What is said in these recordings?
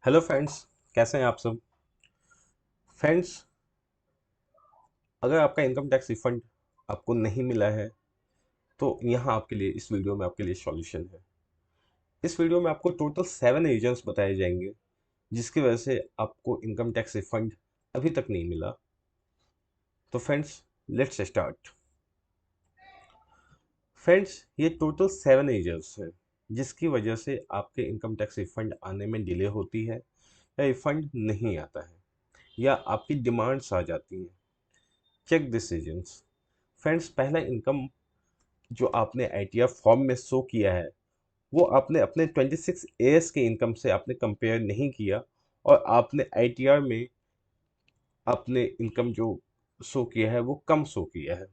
Hello friends, कैसे हैं आप सब। फ्रेंड्स, अगर आपका इनकम टैक्स रिफंड आपको नहीं मिला है तो यहाँ आपके लिए इस वीडियो में आपके लिए सॉल्यूशन है। इस वीडियो में आपको टोटल 7 रीजंस बताए जाएंगे जिसकी वजह से आपको इनकम टैक्स रिफंड अभी तक नहीं मिला। तो फ्रेंड्स, लेट्स स्टार्ट। फ्रेंड्स, ये टोटल 7 रीजंस हैं जिसकी वजह से आपके इनकम टैक्स रिफंड आने में डिले होती है या रिफंड नहीं आता है या आपकी डिमांड्स आ जाती हैं। Check this reasons. फ्रेंड्स, पहला इनकम जो आपने आईटीआर फॉर्म में शो किया है वो आपने अपने 26 एएस के इनकम से आपने कंपेयर नहीं किया और आपने आईटीआर में आपने इनकम जो शो किया है वो कम शो किया है।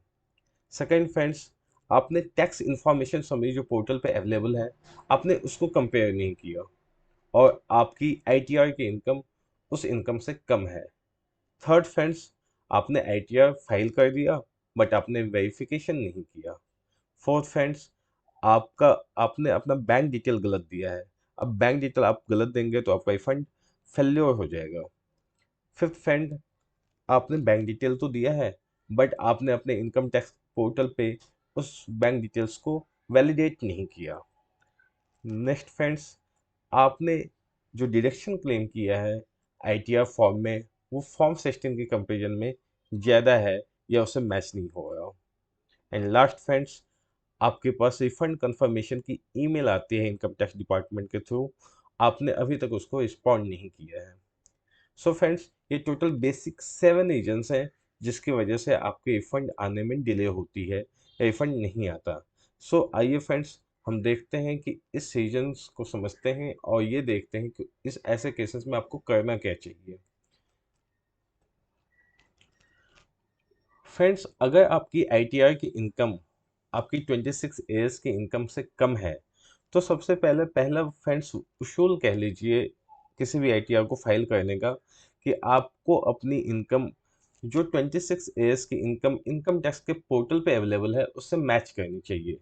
सेकंड फ्रेंड्स, आपने टैक्स इंफॉर्मेशन समरी जो पोर्टल पे अवेलेबल है आपने उसको कंपेयर नहीं किया और आपकी आईटीआर की इनकम उस इनकम से कम है। थर्ड फ्रेंड्स, आपने आईटीआर फाइल कर दिया बट आपने वेरिफिकेशन नहीं किया। फोर्थ फ्रेंड्स, आपका आपने अपना बैंक डिटेल गलत दिया है। अब बैंक डिटेल आप गलत देंगे तो आपका रिफंड फेल्योर हो जाएगा। फिफ्थ फ्रेंड, आपने बैंक डिटेल तो दिया है बट आपने अपने इनकम टैक्स पोर्टल पे उस बैंक डिटेल्स को वैलिडेट नहीं किया। नेक्स्ट फ्रेंड्स, आपने जो डिडक्शन क्लेम किया है आईटीआर फॉर्म में वो फॉर्म 16 के कंपेरिजन में ज़्यादा है या उससे मैच नहीं हो रहा। एंड लास्ट फ्रेंड्स, आपके पास रिफंड कंफर्मेशन की ईमेल आती है इनकम टैक्स डिपार्टमेंट के थ्रू, आपने अभी तक उसको रिस्पॉन्ड नहीं किया है। सो फ्रेंड्स, ये टोटल बेसिक 7 रीजंस हैं जिसकी वजह से आपके रिफंड आने में डिले होती है या रिफंड नहीं आता। सो आइए फ्रेंड्स, हम देखते हैं कि इस रीजंस को समझते हैं और ये देखते हैं कि इस ऐसे केसेस में आपको करना क्या चाहिए। फ्रेंड्स, अगर आपकी आईटीआर की इनकम आपकी 26 एएस की इनकम से कम है तो सबसे पहले पहला फ्रेंड्स उसूल कह लीजिए किसी भी आईटीआर को फाइल करने का कि आपको अपनी इनकम जो 26 एएस की इनकम इनकम टैक्स के पोर्टल पे अवेलेबल है उससे मैच करनी चाहिए।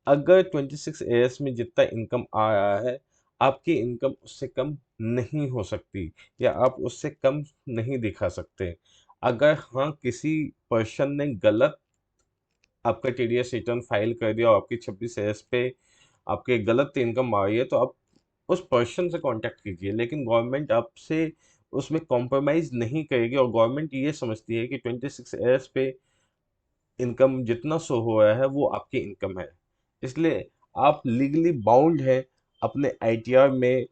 अगर 26 एएस में जितना इनकम आ रहा है आपकी इनकम उससे कम नहीं हो सकती या आप उससे कम नहीं दिखा सकते। अगर हाँ किसी पर्सन ने गलत आपका टीडीएस रिटर्न फाइल कर दिया और आपकी 26 एएस पे आपके गलत इनकम आ रही है तो आप उस पर्सन से कांटेक्ट कीजिए, लेकिन गवर्नमेंट आपसे उसमें कॉम्प्रोमाइज़ नहीं करेगी और गवर्नमेंट ये समझती है कि 26 एएस पे इनकम जितना शो हो रहा है वो आपकी इनकम है। इसलिए आप लीगली बाउंड हैं अपने आईटीआर में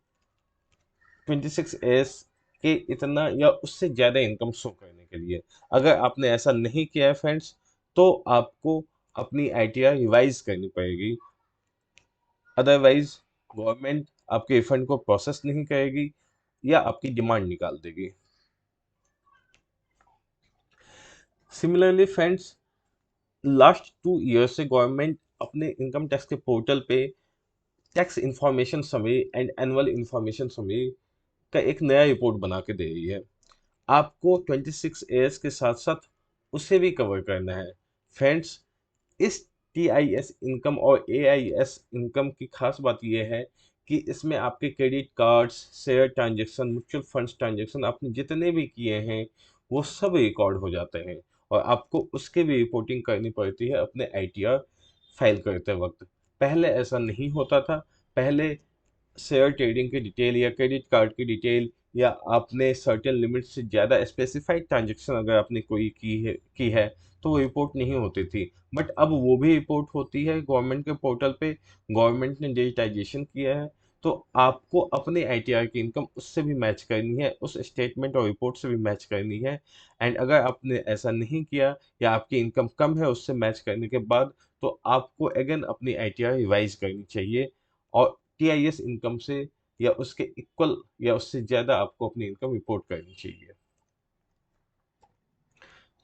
26 एएस के इतना या उससे ज़्यादा इनकम शो करने के लिए। अगर आपने ऐसा नहीं किया है फ्रेंड्स तो आपको अपनी आईटीआर रिवाइज करनी पड़ेगी, अदरवाइज गवर्नमेंट आपके रिफंड को प्रोसेस नहीं करेगी या आपकी डिमांड निकाल देगी। सिमिलरली फ्रेंड्स, लास्ट 2 ईयर से गवर्नमेंट अपने इनकम टैक्स के पोर्टल पे tax information summary and annual information summary का एक नया रिपोर्ट बना के दे रही है। आपको 26 एएस के साथ साथ उसे भी कवर करना है। फ्रेंड्स, इस टीआईएस इनकम और एआईएस इनकम की खास बात यह है कि इसमें आपके credit cards, share transaction, mutual funds transaction आपने जितने भी किए हैं वो सब रिकॉर्ड हो जाते हैं और आपको उसके भी रिपोर्टिंग करनी पड़ती है अपने आईटीआर फाइल करते वक्त। पहले ऐसा नहीं होता था। पहले शेयर ट्रेडिंग की डिटेल या क्रेडिट कार्ड की डिटेल या आपने सर्टेन लिमिट से ज़्यादा स्पेसिफाइड ट्रांजेक्शन अगर आपने कोई की है तो वो रिपोर्ट नहीं होती थी। बट अब वो भी रिपोर्ट होती है गवर्नमेंट के पोर्टल पे। गवर्नमेंट ने डिजिटाइजेशन किया है तो आपको अपने आईटीआर की इनकम उससे भी मैच करनी है, उस स्टेटमेंट और रिपोर्ट से भी मैच करनी है। एंड अगर आपने ऐसा नहीं किया या आपकी इनकम कम है उससे मैच करने के बाद तो आपको अगेन अपनी आईटीआर रिवाइज करनी चाहिए और टीआईएस इनकम से या उसके इक्वल या उससे ज़्यादा आपको अपनी इनकम रिपोर्ट करनी चाहिए।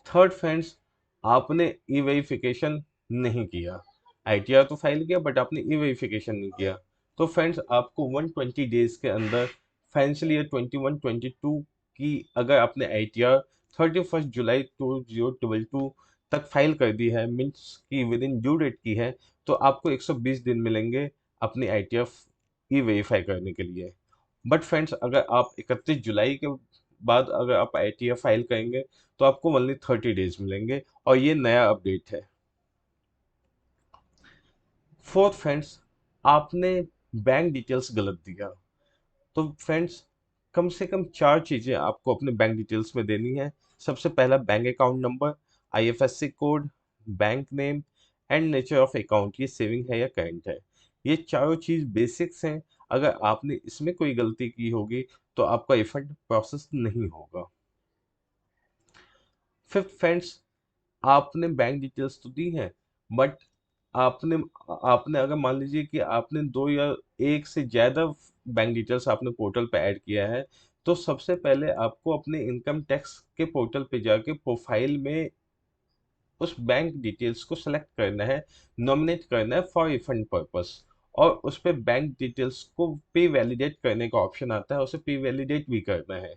थर्ड फ्रेंड्स, आपने ई वेरिफिकेशन नहीं किया। आईटीआर तो फाइल किया बट आपने ई वेरिफिकेशन नहीं किया। तो फ्रेंड्स, आपको 120 डेज के अंदर फाइनेंशियल ईयर 21-22 की अगर आपने आईटीआर 31 जुलाई 2022 तक फाइल कर दी है, मीन्स की विद इन ड्यू डेट की है, तो आपको 120 दिन मिलेंगे अपनी आईटीआर ई वेरीफाई करने के लिए। बट फ्रेंड्स, अगर आप 31 जुलाई के बाद अगर आप ITF फाइल करेंगे तो आपको ओनली 30 डेज मिलेंगे, और ये नया अपडेट है। फोर्थ फ्रेंड्स, आपने बैंक डिटेल्स गलत दिया। तो फ्रेंड्स, कम से कम 4 चीज़ें आपको अपने बैंक डिटेल्स में देनी है। सबसे पहला, bank account number, IFSC code, bank name and nature of account, ये सेविंग है या करंट है। ये चारों चीज़ बेसिक्स हैं। अगर आपने इसमें कोई गलती की होगी तो आपका रिफंड प्रोसेस नहीं होगा। फिफ्थ फ्रेंड्स, आपने बैंक डिटेल्स तो दी हैं, बट आपने आपने अगर मान लीजिए कि आपने दो या एक से ज़्यादा बैंक डिटेल्स आपने पोर्टल पे ऐड किया है, तो सबसे पहले आपको अपने इनकम टैक्स के पोर्टल पे जाके प्रोफाइल में उस बैंक डिटेल्स को सेलेक्ट करना है, नॉमिनेट करना है फॉर रिफंड पर्पस, और उस पे बैंक डिटेल्स को पे वैलिडेट करने का ऑप्शन आता है, उसे पे वैलिडेट भी करना है।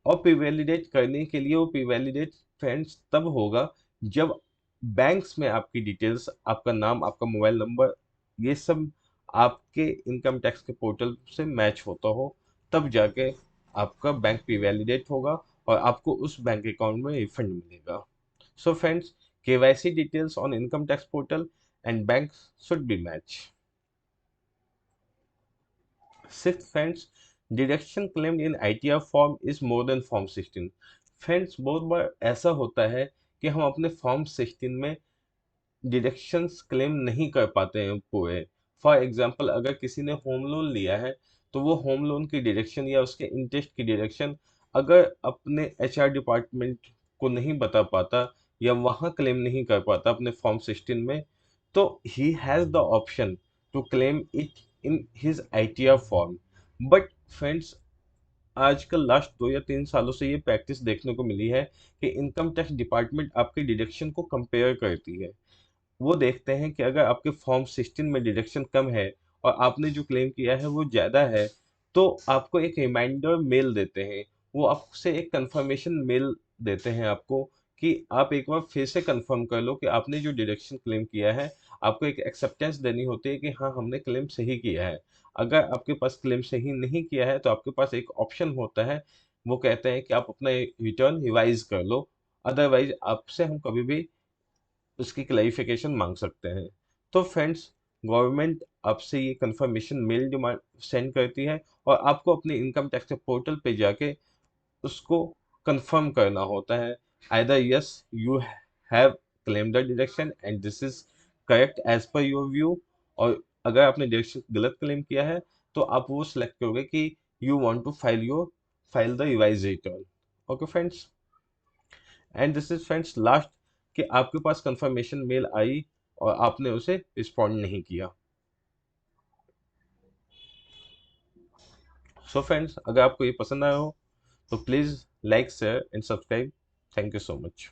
और पे वैलिडेट करने के लिए वो पे वैलिडेट फ्रेंड्स तब होगा जब बैंक्स में आपकी डिटेल्स, आपका नाम, आपका मोबाइल नंबर, ये सब आपके इनकम टैक्स के पोर्टल से मैच होता हो, तब जाके आपका बैंक पे वैलिडेट होगा और आपको उस बैंक अकाउंट में रिफंड मिलेगा। So friends, KYC details on income tax portal and banks should be matched. Sixth, friends, deduction claimed in ITR form is more than Form 16. Friends, बहुत बार ऐसा होता है कि हम अपने फॉर्म 16 में डिडक्शंस क्लेम नहीं कर पाते हैं पूरे। फॉर एग्जांपल, अगर किसी ने होम लोन लिया है तो वो होम लोन की डिडक्शन या उसके इंटरेस्ट की डिडक्शन अगर अपने HR डिपार्टमेंट को नहीं बता पाता या वहाँ क्लेम नहीं कर पाता अपने फॉर्म 16 में, तो he has the option to claim it in his ITR form. But friends, आजकल लास्ट 2 या 3 सालों से ये प्रैक्टिस देखने को मिली है कि इनकम टैक्स डिपार्टमेंट आपकी डिडक्शन को कंपेयर करती है। वो देखते हैं कि अगर आपके फॉर्म 16 में डिडक्शन कम है और आपने जो क्लेम किया है वो ज़्यादा है, तो आपको एक रिमाइंडर मेल देते हैं। वो आपसे एक कंफर्मेशन मेल देते हैं आपको कि आप एक बार फिर से कंफर्म कर लो कि आपने जो डिडक्शन क्लेम किया है, आपको एक एक्सेप्टेंस देनी होती है कि हाँ, हमने क्लेम सही किया है। अगर आपके पास क्लेम सही नहीं किया है तो आपके पास एक ऑप्शन होता है, वो कहते हैं कि आप अपना रिटर्न रिवाइज कर लो, अदरवाइज आपसे हम कभी भी उसकी क्लैरिफिकेशन मांग सकते हैं। तो फ्रेंड्स, गवर्नमेंट आपसे ये कंफर्मेशन मेल डिमांड सेंड करती है और आपको अपने इनकम टैक्स के पोर्टल पे जाके उसको कंफर्म करना होता है, either yes you have claim the deduction and this is correct as per your view, और अगर आपने डिडक्शन गलत क्लेम किया है तो आप वो सिलेक्ट करोगे कि you want to file the revise return. Okay friends, and this is friends last, कि आपके पास कंफर्मेशन मेल आई और आपने उसे रिस्पॉन्ड नहीं किया। सो फ्रेंड्स, अगर आपको ये पसंद आया हो तो please like, share and subscribe. Thank you so much.